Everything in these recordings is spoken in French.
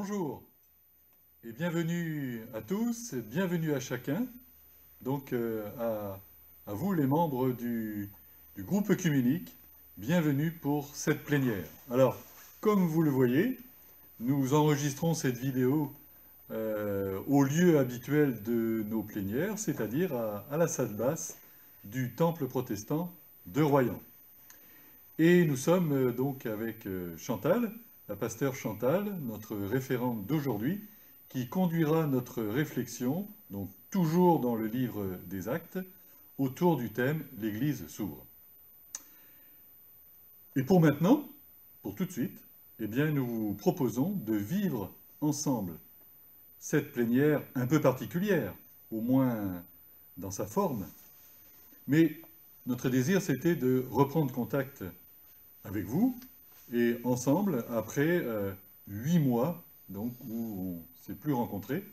Bonjour et bienvenue à tous, bienvenue à chacun, donc à vous les membres du groupe œcuménique, bienvenue pour cette plénière. Alors, comme vous le voyez, nous enregistrons cette vidéo au lieu habituel de nos plénières, c'est-à-dire à la salle basse du temple protestant de Royan. Et nous sommes donc avec Chantal, la pasteure Chantal, notre référente d'aujourd'hui, qui conduira notre réflexion, donc toujours dans le livre des Actes, autour du thème « L'Église s'ouvre ». Et pour maintenant, pour tout de suite, eh bien, nous vous proposons de vivre ensemble cette plénière un peu particulière, au moins dans sa forme. Mais notre désir, c'était de reprendre contact avec vous, et ensemble, après 8 mois, donc, où on ne s'est plus rencontrés,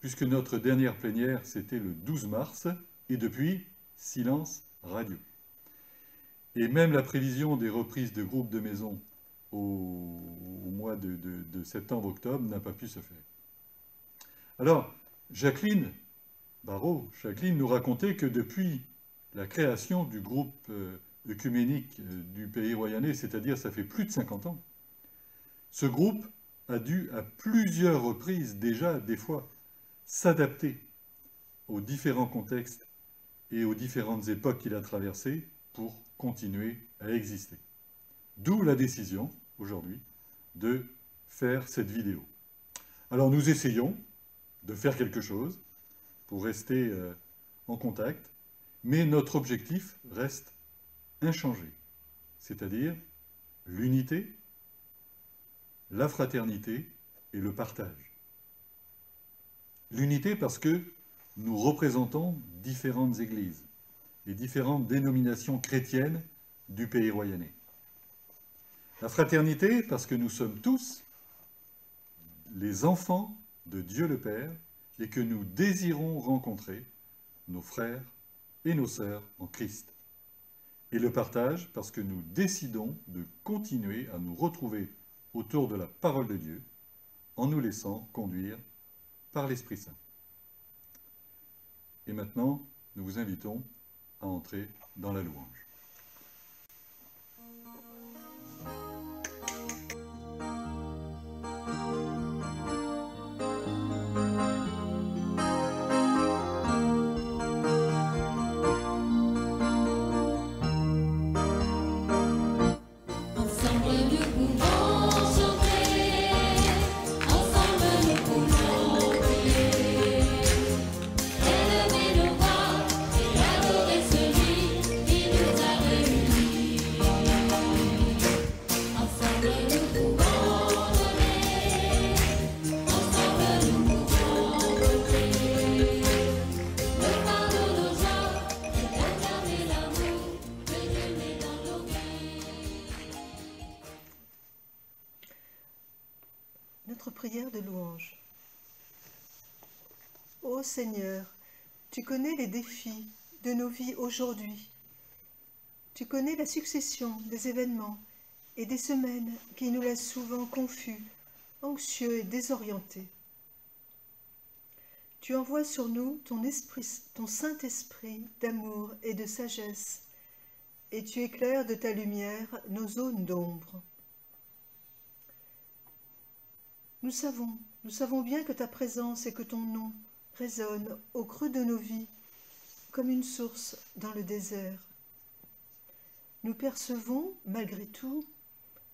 puisque notre dernière plénière, c'était le 12 mars, et depuis, silence radio. Et même la prévision des reprises de groupes de maison au mois de septembre-octobre n'a pas pu se faire. Alors, Jacqueline Barrault nous racontait que depuis la création du groupe œcuménique du pays royannais, c'est-à-dire ça fait plus de 50 ans, ce groupe a dû à plusieurs reprises déjà, des fois, s'adapter aux différents contextes et aux différentes époques qu'il a traversées pour continuer à exister. D'où la décision, aujourd'hui, de faire cette vidéo. Alors nous essayons de faire quelque chose pour rester en contact, mais notre objectif reste inchangé, c'est-à-dire l'unité, la fraternité et le partage. L'unité parce que nous représentons différentes églises, les différentes dénominations chrétiennes du pays royannais. La fraternité parce que nous sommes tous les enfants de Dieu le Père et que nous désirons rencontrer nos frères et nos sœurs en Christ. Et le partage parce que nous décidons de continuer à nous retrouver autour de la parole de Dieu en nous laissant conduire par l'Esprit Saint. Et maintenant, nous vous invitons à entrer dans la louange. Notre prière de louange. Ô Seigneur, tu connais les défis de nos vies aujourd'hui. Tu connais la succession des événements et des semaines qui nous laissent souvent confus, anxieux et désorientés. Tu envoies sur nous ton Saint-Esprit d'amour et de sagesse, et tu éclaires de ta lumière nos zones d'ombre. Nous savons bien que ta présence et que ton nom résonnent au creux de nos vies comme une source dans le désert. Nous percevons, malgré tout,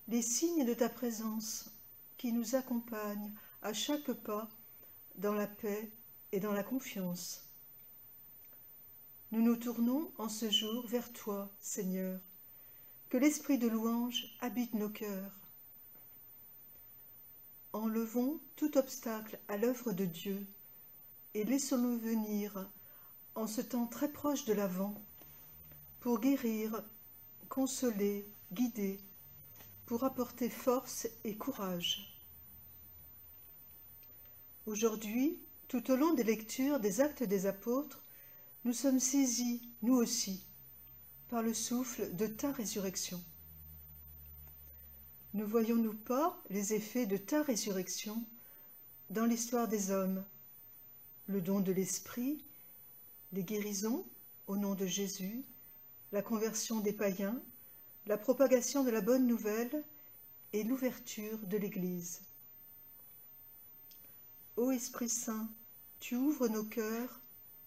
les signes de ta présence qui nous accompagnent à chaque pas dans la paix et dans la confiance. Nous nous tournons en ce jour vers toi, Seigneur, que l'esprit de louange habite nos cœurs. Enlevons tout obstacle à l'œuvre de Dieu et laissons-le venir en ce temps très proche de l'Avent pour guérir, consoler, guider, pour apporter force et courage. Aujourd'hui, tout au long des lectures des Actes des Apôtres, nous sommes saisis, nous aussi, par le souffle de ta résurrection. Ne voyons-nous pas les effets de ta résurrection dans l'histoire des hommes, le don de l'esprit, les guérisons au nom de Jésus, la conversion des païens, la propagation de la bonne nouvelle et l'ouverture de l'Église. Ô Esprit Saint, tu ouvres nos cœurs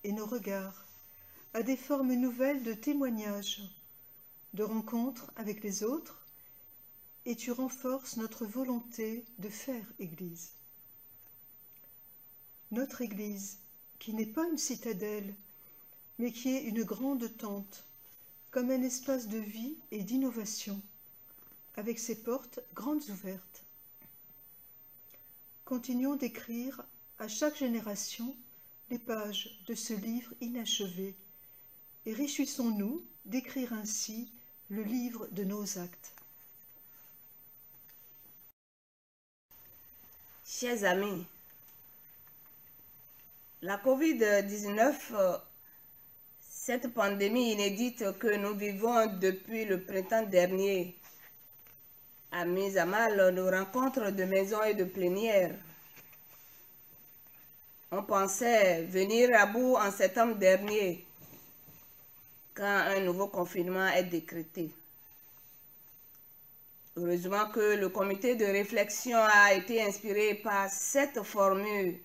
et nos regards à des formes nouvelles de témoignage, de rencontre avec les autres, et tu renforces notre volonté de faire Église. Notre Église, qui n'est pas une citadelle, mais qui est une grande tente, comme un espace de vie et d'innovation, avec ses portes grandes ouvertes. Continuons d'écrire à chaque génération les pages de ce livre inachevé, et réjouissons-nous d'écrire ainsi le livre de nos actes. Chers amis, la COVID-19, cette pandémie inédite que nous vivons depuis le printemps dernier, a mis à mal nos rencontres de maison et de plénière. On pensait venir à bout en septembre dernier, quand un nouveau confinement est décrété. Heureusement que le comité de réflexion a été inspiré par cette formule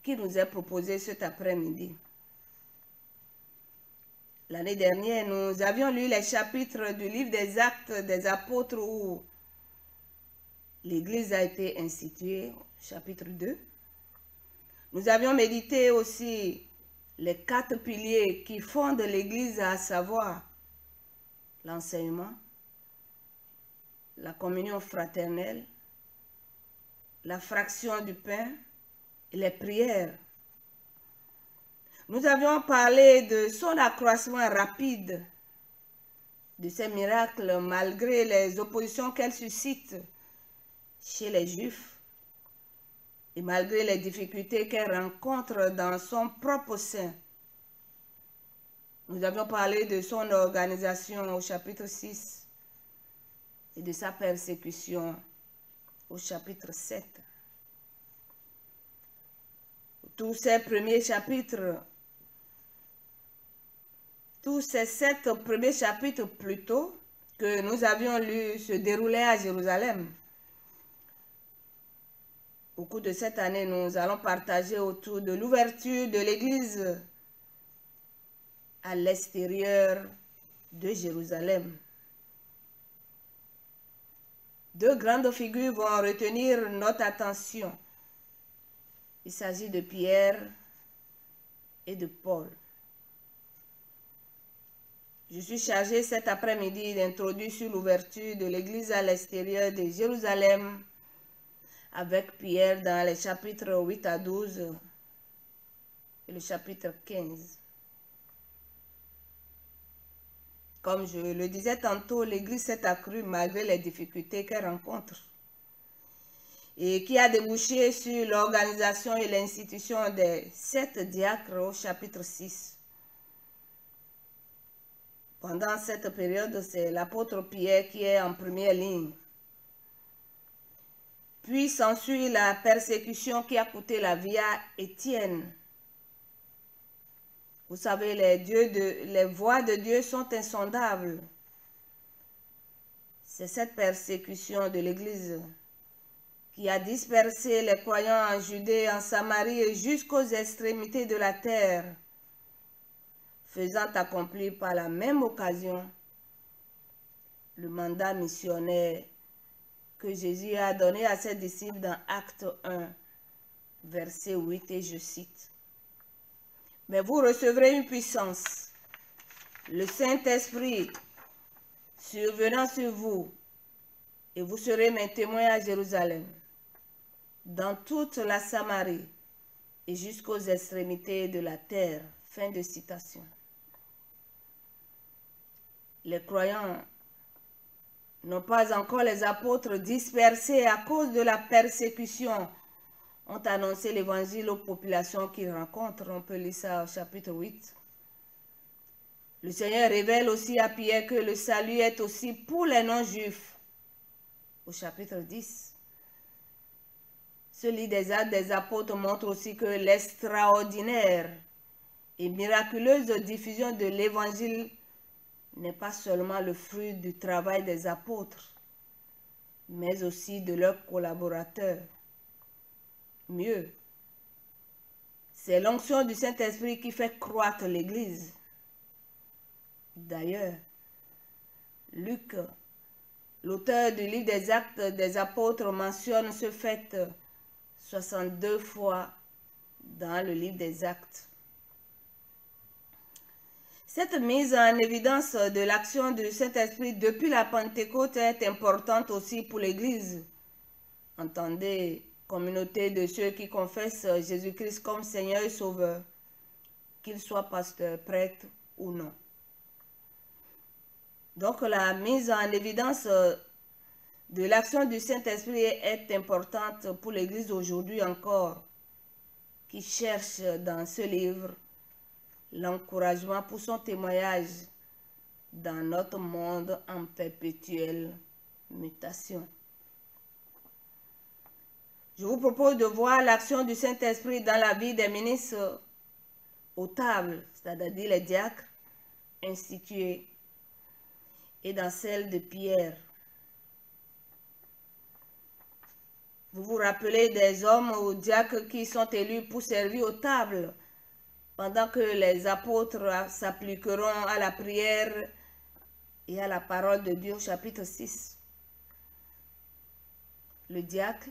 qui nous est proposée cet après-midi. L'année dernière, nous avions lu les chapitres du livre des Actes des Apôtres où l'Église a été instituée, chapitre 2. Nous avions médité aussi les 4 piliers qui fondent l'Église, à savoir l'enseignement, la communion fraternelle, la fraction du pain et les prières. Nous avions parlé de son accroissement rapide, de ses miracles malgré les oppositions qu'elle suscite chez les Juifs et malgré les difficultés qu'elle rencontre dans son propre sein. Nous avions parlé de son organisation au chapitre 6 et de sa persécution au chapitre 7. Tous ces premiers chapitres, tous ces 7 premiers chapitres plutôt que nous avions lus se déroulaient à Jérusalem. Au cours de cette année, nous allons partager autour de l'ouverture de l'Église à l'extérieur de Jérusalem. 2 grandes figures vont retenir notre attention. Il s'agit de Pierre et de Paul. Je suis chargée cet après-midi d'introduire sur l'ouverture de l'Église à l'extérieur de Jérusalem avec Pierre dans les chapitres 8 à 12 et le chapitre 15. Comme je le disais tantôt, l'Église s'est accrue malgré les difficultés qu'elle rencontre et qui a débouché sur l'organisation et l'institution des 7 diacres au chapitre 6. Pendant cette période, c'est l'apôtre Pierre qui est en première ligne. Puis s'ensuit la persécution qui a coûté la vie à Étienne. Vous savez, les voies de Dieu sont insondables. C'est cette persécution de l'Église qui a dispersé les croyants en Judée, en Samarie et jusqu'aux extrémités de la terre, faisant accomplir par la même occasion le mandat missionnaire que Jésus a donné à ses disciples dans Acte 1, verset 8, et je cite: « Mais vous recevrez une puissance, le Saint-Esprit survenant sur vous, et vous serez mes témoins à Jérusalem, dans toute la Samarie et jusqu'aux extrémités de la terre. » Fin de citation. Les croyants non pas encore les apôtres dispersés à cause de la persécution ont annoncé l'évangile aux populations qu'ils rencontrent. On peut lire ça au chapitre 8. Le Seigneur révèle aussi à Pierre que le salut est aussi pour les non-juifs au chapitre 10. Ce livre des Actes des Apôtres montre aussi que l'extraordinaire et miraculeuse diffusion de l'Évangile n'est pas seulement le fruit du travail des apôtres, mais aussi de leurs collaborateurs. Mieux, c'est l'onction du Saint-Esprit qui fait croître l'Église. D'ailleurs, Luc, l'auteur du livre des Actes des Apôtres, mentionne ce fait 62 fois dans le livre des Actes. Cette mise en évidence de l'action du Saint-Esprit depuis la Pentecôte est importante aussi pour l'Église. Entendez, communauté de ceux qui confessent Jésus-Christ comme Seigneur et Sauveur, qu'ils soient pasteurs, prêtres ou non. Donc la mise en évidence de l'action du Saint-Esprit est importante pour l'Église aujourd'hui encore, qui cherche dans ce livre l'encouragement pour son témoignage dans notre monde en perpétuelle mutation. Je vous propose de voir l'action du Saint-Esprit dans la vie des ministres aux tables, c'est-à-dire les diacres institués, et dans celle de Pierre. Vous vous rappelez des hommes ou diacres qui sont élus pour servir aux tables, pendant que les apôtres s'appliqueront à la prière et à la parole de Dieu, chapitre 6. Le diacre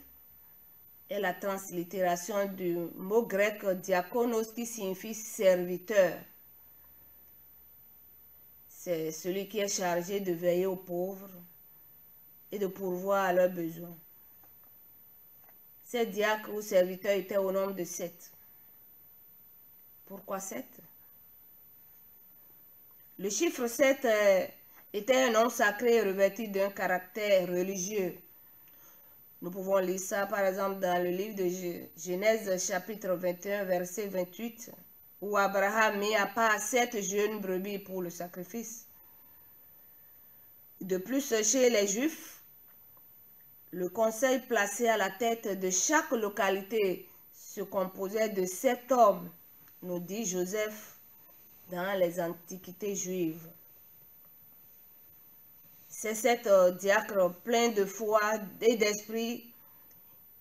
est la translittération du mot grec diakonos qui signifie serviteur. C'est celui qui est chargé de veiller aux pauvres et de pourvoir à leurs besoins. Ces diacres ou serviteurs étaient au nombre de 7. Pourquoi 7? Le chiffre 7 était un nom sacré revêtu d'un caractère religieux. Nous pouvons lire ça par exemple dans le livre de Genèse chapitre 21 verset 28 où Abraham mit à part 7 jeunes brebis pour le sacrifice. De plus, chez les Juifs, le conseil placé à la tête de chaque localité se composait de 7 hommes, nous dit Joseph dans les Antiquités juives. C'est 7 diacres pleins de foi et d'esprit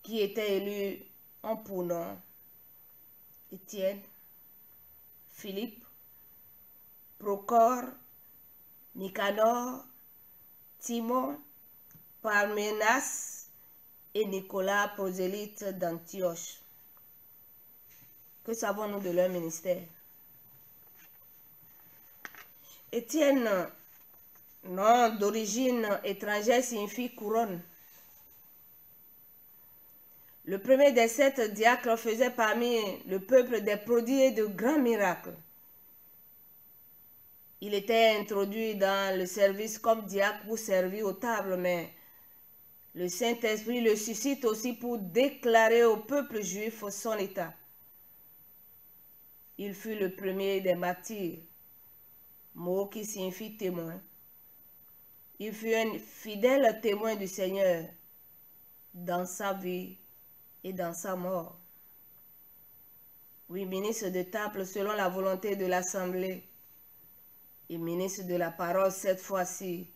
qui étaient élus ont pour nom Étienne, Philippe, Procore, Nicanor, Timon, Parménas et Nicolas, prosélyte d'Antioche. Que savons-nous de leur ministère? Étienne, nom d'origine étrangère, signifie couronne. Le premier des 7 diacres faisait parmi le peuple des prodiges et de grands miracles. Il était introduit dans le service comme diacre pour servir aux tables, mais le Saint-Esprit le suscite aussi pour déclarer au peuple juif son état. Il fut le premier des martyrs, mot qui signifie témoin. Il fut un fidèle témoin du Seigneur dans sa vie et dans sa mort. Oui, ministre de temple selon la volonté de l'Assemblée et ministre de la parole cette fois-ci,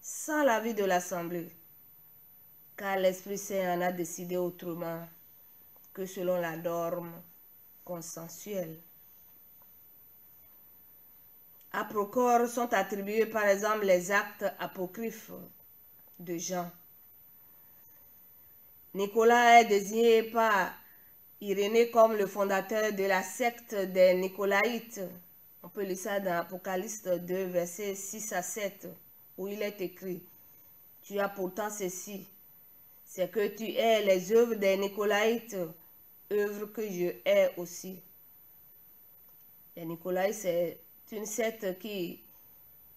sans l'avis de l'Assemblée, car l'Esprit Saint en a décidé autrement que selon la norme consensuelle. À Procore sont attribués par exemple les actes apocryphes de Jean. Nicolas est désigné par Irénée comme le fondateur de la secte des Nicolaïtes. On peut lire ça dans Apocalypse 2, versets 6 à 7, où il est écrit « Tu as pourtant ceci, c'est que tu hais les œuvres des Nicolaïtes, œuvres que je hais aussi. » Les Nicolaïtes, c'est une secte qui,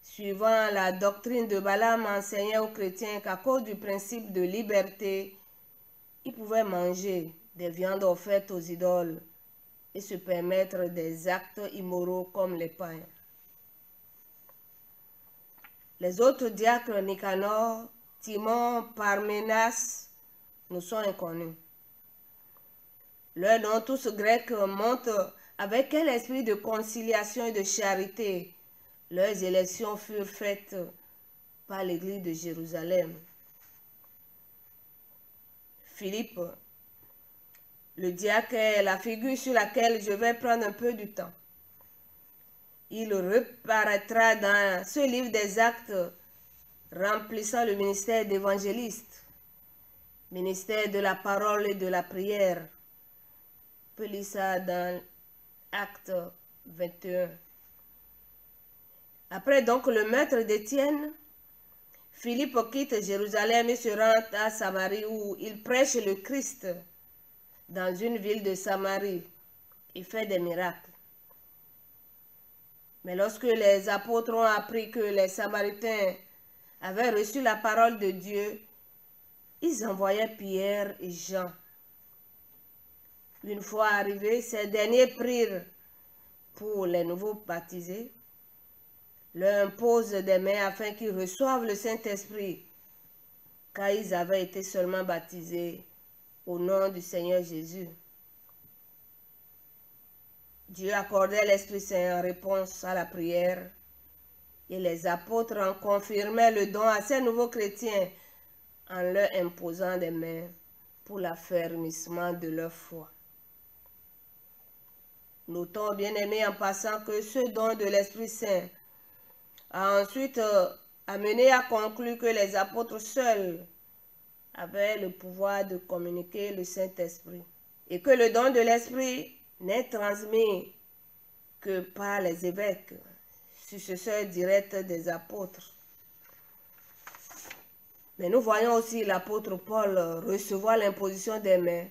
suivant la doctrine de Balaam, enseignait aux chrétiens qu'à cause du principe de liberté, ils pouvaient manger des viandes offertes aux idoles et se permettre des actes immoraux comme les païens. Les autres diacres Nicanor, Timon, Parménas nous sont inconnus. Leurs noms tous grecs montrent avec quel esprit de conciliation et de charité leurs élections furent faites par l'église de Jérusalem. Philippe, le diacre, est la figure sur laquelle je vais prendre un peu du temps. Il reparaîtra dans ce livre des Actes remplissant le ministère d'évangéliste, ministère de la parole et de la prière. On peut lire ça dans Actes 21. Après donc le meurtre d'Étienne, Philippe quitte Jérusalem et se rend à Samarie où il prêche le Christ dans une ville de Samarie et fait des miracles. Mais lorsque les apôtres ont appris que les Samaritains avaient reçu la parole de Dieu, ils envoyaient Pierre et Jean. Une fois arrivés, ces derniers prirent pour les nouveaux baptisés, leur imposent des mains afin qu'ils reçoivent le Saint-Esprit, car ils avaient été seulement baptisés au nom du Seigneur Jésus. Dieu accordait l'Esprit Saint en réponse à la prière et les apôtres en confirmaient le don à ces nouveaux chrétiens en leur imposant des mains pour l'affermissement de leur foi. Notons, bien-aimés, en passant que ce don de l'Esprit Saint a ensuite amené à conclure que les apôtres seuls avaient le pouvoir de communiquer le Saint-Esprit et que le don de l'Esprit n'est transmis que par les évêques, successeurs directs des apôtres. Mais nous voyons aussi l'apôtre Paul recevoir l'imposition des mains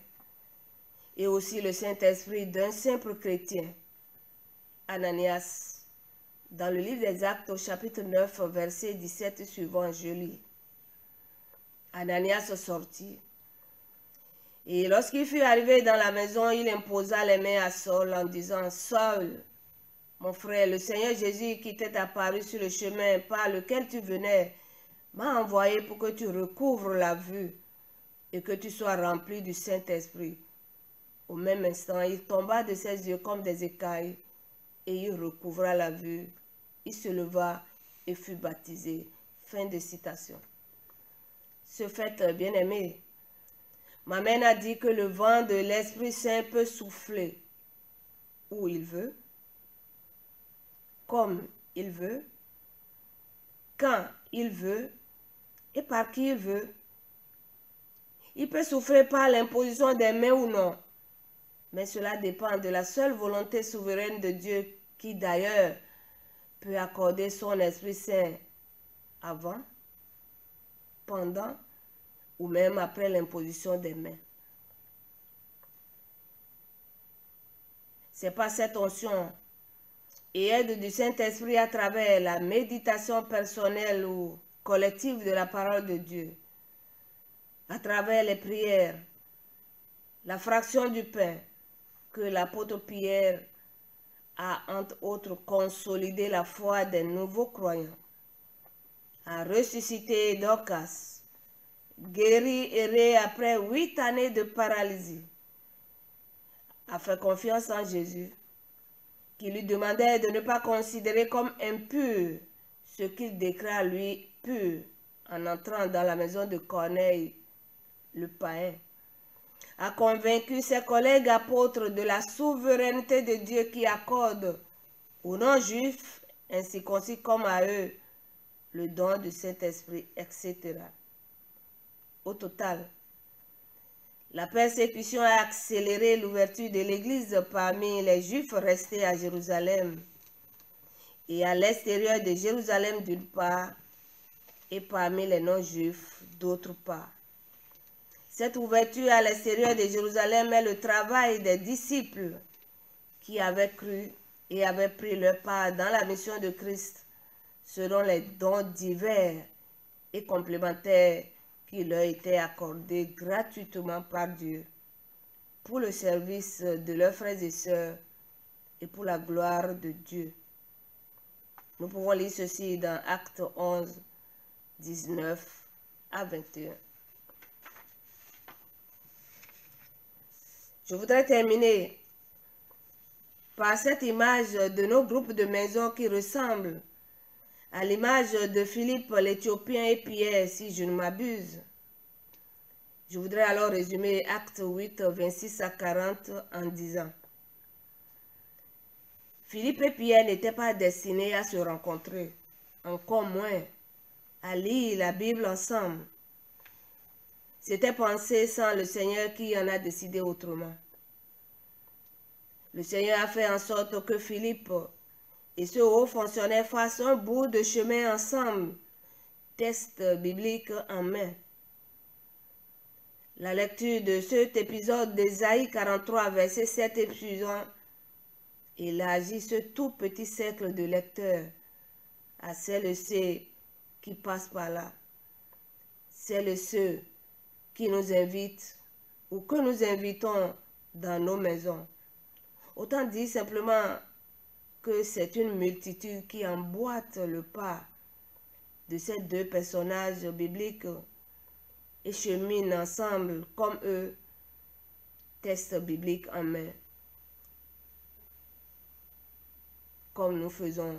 et aussi le Saint-Esprit d'un simple chrétien, Ananias. Dans le livre des Actes au chapitre 9, verset 17 suivant, je lis. Ananias sortit. Et lorsqu'il fut arrivé dans la maison, il imposa les mains à Saul en disant, « Saul, mon frère, le Seigneur Jésus qui t'est apparu sur le chemin par lequel tu venais, m'a envoyé pour que tu recouvres la vue et que tu sois rempli du Saint-Esprit. » Au même instant, il tomba de ses yeux comme des écailles et il recouvra la vue. Il se leva et fut baptisé. Fin de citation. Ce fait, bien-aimé, m'amène à dire que le vent de l'Esprit Saint peut souffler où il veut, comme il veut, quand il veut et par qui il veut. Il peut souffler par l'imposition des mains ou non, mais cela dépend de la seule volonté souveraine de Dieu qui d'ailleurs peut accorder son Esprit Saint avant, pendant ou même après l'imposition des mains. C'est par cette onction et aide du Saint-Esprit à travers la méditation personnelle ou collective de la parole de Dieu, à travers les prières, la fraction du pain, que l'apôtre Pierre a entre autres consolidé la foi des nouveaux croyants, a ressuscité Dorcas, guéri Érée après 8 années de paralysie, a fait confiance en Jésus, qui lui demandait de ne pas considérer comme impur ce qu'il déclare lui pur en entrant dans la maison de Corneille, le païen, a convaincu ses collègues apôtres de la souveraineté de Dieu qui accorde aux non-juifs, incirconcis comme à eux, le don du Saint-Esprit, etc. Au total, la persécution a accéléré l'ouverture de l'Église parmi les Juifs restés à Jérusalem et à l'extérieur de Jérusalem d'une part et parmi les non-Juifs d'autre part. Cette ouverture à l'extérieur de Jérusalem est le travail des disciples qui avaient cru et avaient pris leur part dans la mission de Christ selon les dons divers et complémentaires qui leur étaient accordés gratuitement par Dieu pour le service de leurs frères et sœurs et pour la gloire de Dieu. Nous pouvons lire ceci dans Actes 11, 19 à 21. Je voudrais terminer par cette image de nos groupes de maisons qui ressemblent à l'image de Philippe l'Éthiopien et Pierre, si je ne m'abuse. Je voudrais alors résumer Acte 8, 26 à 40 en disant: Philippe et Pierre n'étaient pas destinés à se rencontrer, encore moins à lire la Bible ensemble. C'était pensé sans le Seigneur qui en a décidé autrement. Le Seigneur a fait en sorte que Philippe et ce haut fonctionnaire fassent un bout de chemin ensemble, texte biblique en main. La lecture de cet épisode d'Ésaïe 43, verset 7 et suivant élargit ce tout petit cercle de lecteurs à celles et ceux qui passent par là, celles et ceux qui nous invitent ou que nous invitons dans nos maisons. Autant dire simplement que c'est une multitude qui emboîte le pas de ces deux personnages bibliques et chemine ensemble comme eux, texte biblique en main, comme nous faisons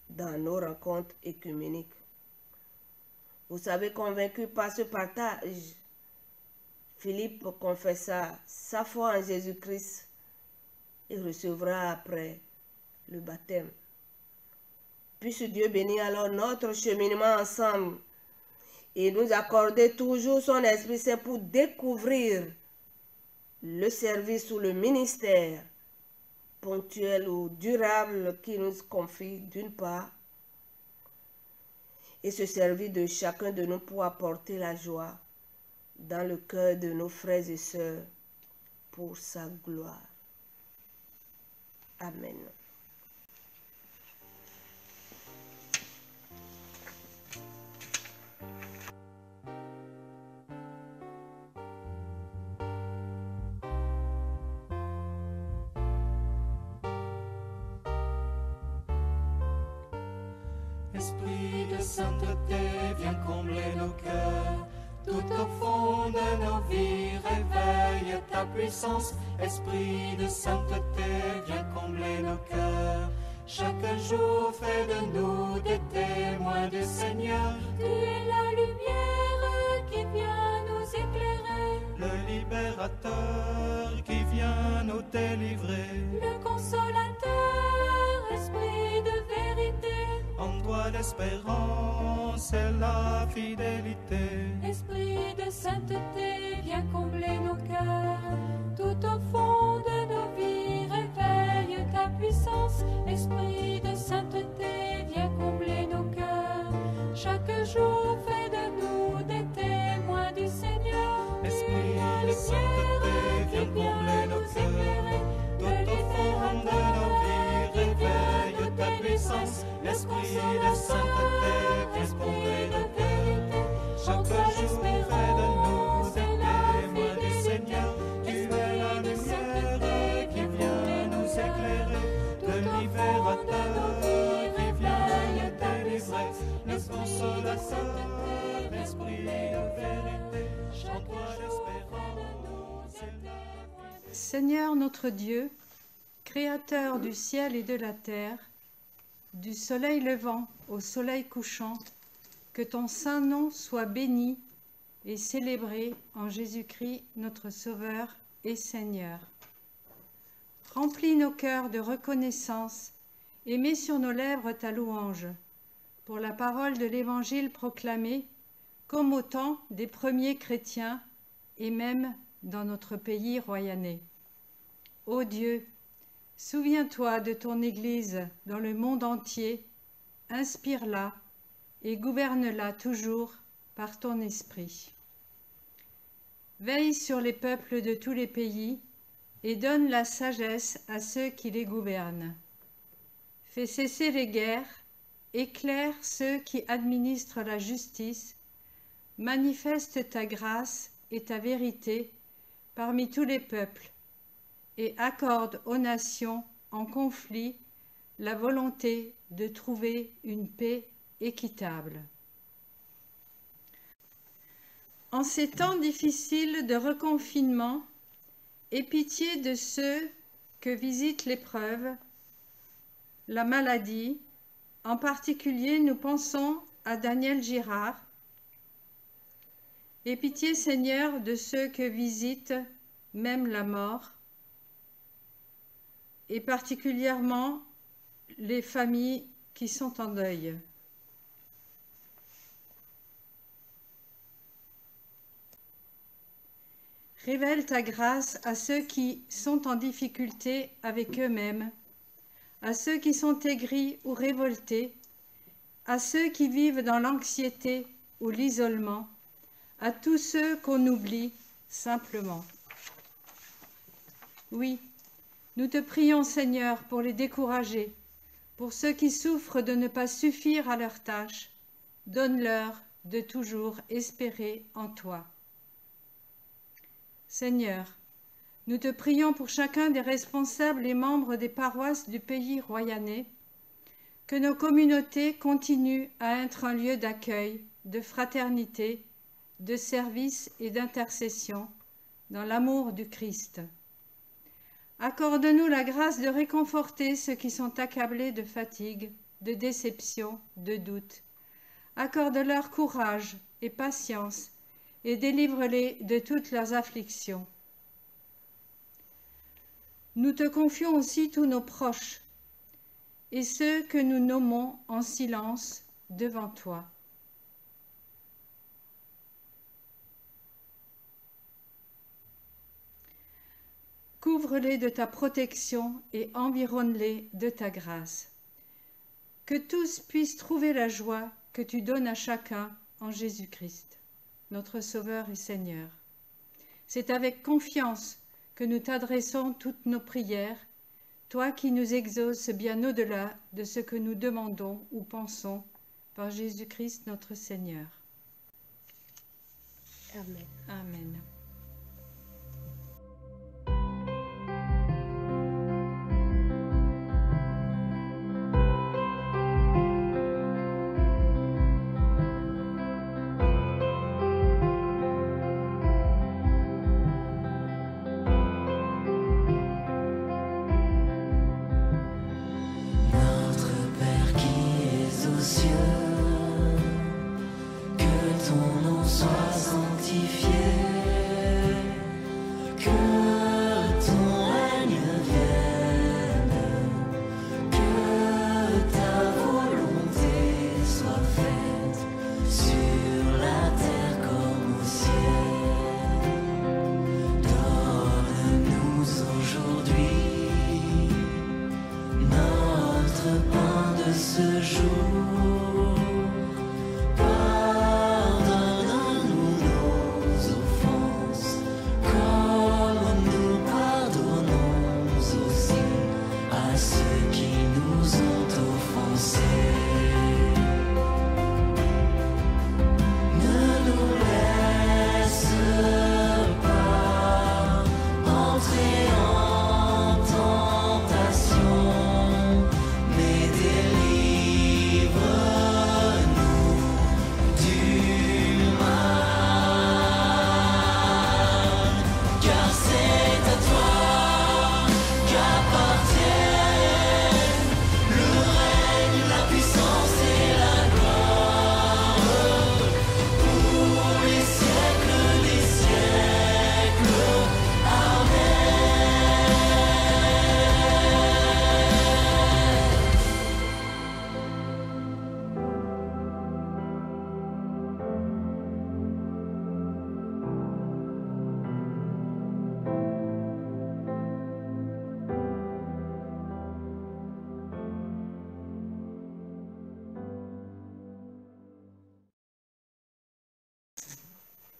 dans nos rencontres œcuméniques. Vous savez, convaincu par ce partage, Philippe confessa sa foi en Jésus-Christ et recevra après le baptême. Puisse Dieu bénir alors notre cheminement ensemble et nous accorder toujours son Esprit Saint pour découvrir le service ou le ministère ponctuel ou durable qui nous confie d'une part et se servir de chacun de nous pour apporter la joie dans le cœur de nos frères et sœurs pour sa gloire. Amen. Esprit de sainteté, viens combler nos cœurs. Tout au fond de nos vies, réveille ta puissance. Esprit de sainteté, viens combler nos cœurs. Chaque jour, fais de nous des témoins du Seigneur. Tu es la lumière qui vient nous éclairer, Le libérateur qui vient nous délivrer. le consolateur, esprit de vérité, En toi l'espérance et la fidélité. esprit de sainteté, viens combler nos cœurs. Tout au fond de nos vies, réveille ta puissance, esprit de sainteté, viens combler nos cœurs. Chaque jour, fais de nous des témoins du Seigneur. Tu es Esprit la de sainteté, lumière viens qui combler vient nos nous cœurs. éclairer, Tout le au fond de nos vies, libérateur qui vient réveille nous ta délivrer, puissance. le Esprit de sainteté, viens combler nos cœurs. Chaque jour, fais de nous des témoins du Seigneur. Tu es la lumière qui vient nous éclairer. Le libérateur qui vient nous délivrer. Le consolateur, l'esprit de vérité. En toi l'espérance et la Seigneur notre Dieu, Créateur du ciel et de la terre, du soleil levant au soleil couchant, que ton saint nom soit béni et célébré en Jésus-Christ notre Sauveur et Seigneur. Remplis nos cœurs de reconnaissance et mets sur nos lèvres ta louange, pour la parole de l'Évangile proclamée, comme au temps des premiers chrétiens et même dans notre pays royanais. Ô Dieu, souviens-toi de ton Église dans le monde entier, inspire-la et gouverne-la toujours par ton esprit. Veille sur les peuples de tous les pays et donne la sagesse à ceux qui les gouvernent. Fais cesser les guerres, éclaire ceux qui administrent la justice, manifeste ta grâce et ta vérité parmi tous les peuples, et accorde aux nations en conflit la volonté de trouver une paix équitable. En ces temps difficiles de reconfinement Aie pitié de ceux que visite l'épreuve, la maladie. En particulier, nous pensons à Daniel Girard. Aie pitié, Seigneur, de ceux que visite même la mort, et particulièrement les familles qui sont en deuil. Révèle ta grâce à ceux qui sont en difficulté avec eux-mêmes, à ceux qui sont aigris ou révoltés, à ceux qui vivent dans l'anxiété ou l'isolement, à tous ceux qu'on oublie simplement. Oui, nous te prions, Seigneur, pour les décourager, pour ceux qui souffrent de ne pas suffire à leur tâche. Donne-leur de toujours espérer en toi. Seigneur, nous te prions pour chacun des responsables et membres des paroisses du pays royannais, que nos communautés continuent à être un lieu d'accueil, de fraternité, de service et d'intercession dans l'amour du Christ. Accorde-nous la grâce de réconforter ceux qui sont accablés de fatigue, de déception, de doute. Accorde-leur courage et patience et délivre-les de toutes leurs afflictions. Nous te confions aussi tous nos proches et ceux que nous nommons en silence devant toi. Couvre-les de ta protection et environne-les de ta grâce. Que tous puissent trouver la joie que tu donnes à chacun en Jésus-Christ, notre Sauveur et Seigneur. C'est avec confiance que nous t'adressons toutes nos prières, toi qui nous exauces bien au-delà de ce que nous demandons ou pensons, par Jésus-Christ notre Seigneur. Amen. Amen.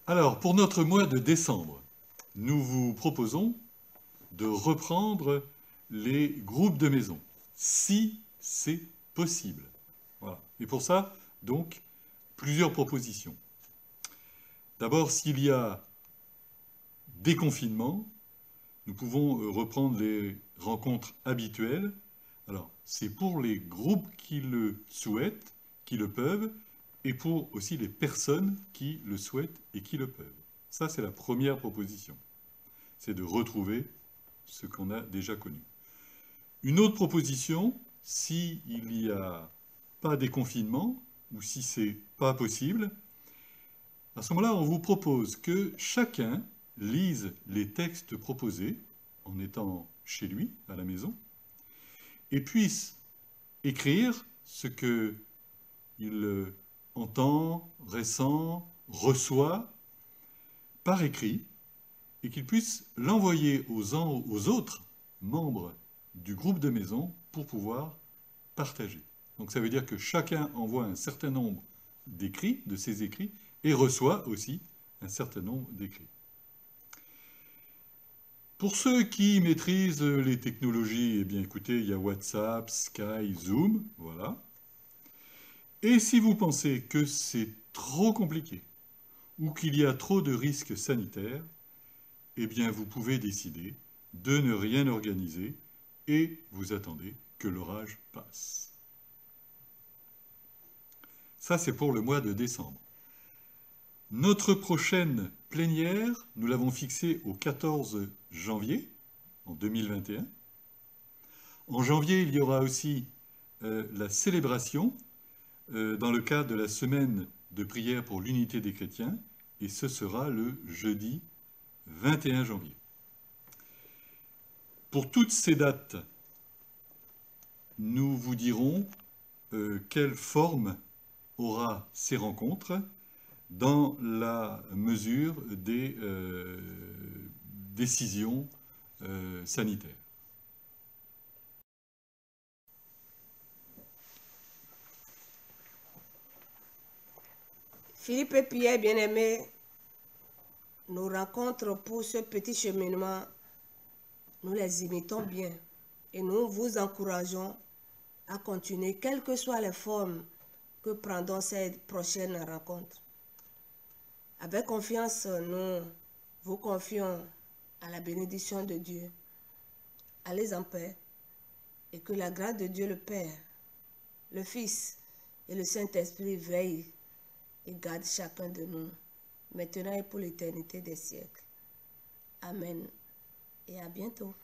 Alors, pour notre mois de décembre, nous vous proposons de reprendre les groupes de maison, si c'est possible. Voilà. Et pour ça, donc, plusieurs propositions. D'abord, s'il y a déconfinement, nous pouvons reprendre les rencontres habituelles. Alors, c'est pour les groupes qui le souhaitent, qui le peuvent, et pour aussi les personnes qui le souhaitent et qui le peuvent. Ça, c'est la première proposition. c'est de retrouver ce qu'on a déjà connu. Une autre proposition, s'il n'y a pas déconfinement, ou si ce n'est pas possible, à ce moment-là, on vous propose que chacun lise les textes proposés en étant chez lui, à la maison, et puisse écrire ce qu'il entend, ressent, reçoit par écrit, et qu'il puisse l'envoyer aux autres membres du groupe de maison pour pouvoir partager. Donc ça veut dire que chacun envoie un certain nombre d'écrits, de ses écrits, et reçoit aussi un certain nombre d'écrits. Pour ceux qui maîtrisent les technologies, eh bien écoutez, il y a WhatsApp, Skype, Zoom, voilà. Et si vous pensez que c'est trop compliqué ou qu'il y a trop de risques sanitaires, eh bien vous pouvez décider de ne rien organiser et vous attendez que l'orage passe. Ça, c'est pour le mois de décembre. Notre prochaine plénière, nous l'avons fixée au 14 janvier, en 2021. En janvier, il y aura aussi la célébration dans le cadre de la semaine de prière pour l'unité des chrétiens, et ce sera le jeudi 21 janvier. Pour toutes ces dates, nous vous dirons quelle forme aura ces rencontres dans la mesure des décisions sanitaires. Philippe et Pierre, bien-aimés, nos rencontres pour ce petit cheminement, nous les imitons bien et nous vous encourageons à continuer, quelles que soient les formes que prendront ces prochaines rencontres. Avec confiance, nous vous confions à la bénédiction de Dieu. Allez en paix et que la grâce de Dieu le Père, le Fils et le Saint-Esprit veillent et gardent chacun de nous, maintenant et pour l'éternité des siècles. Amen et à bientôt.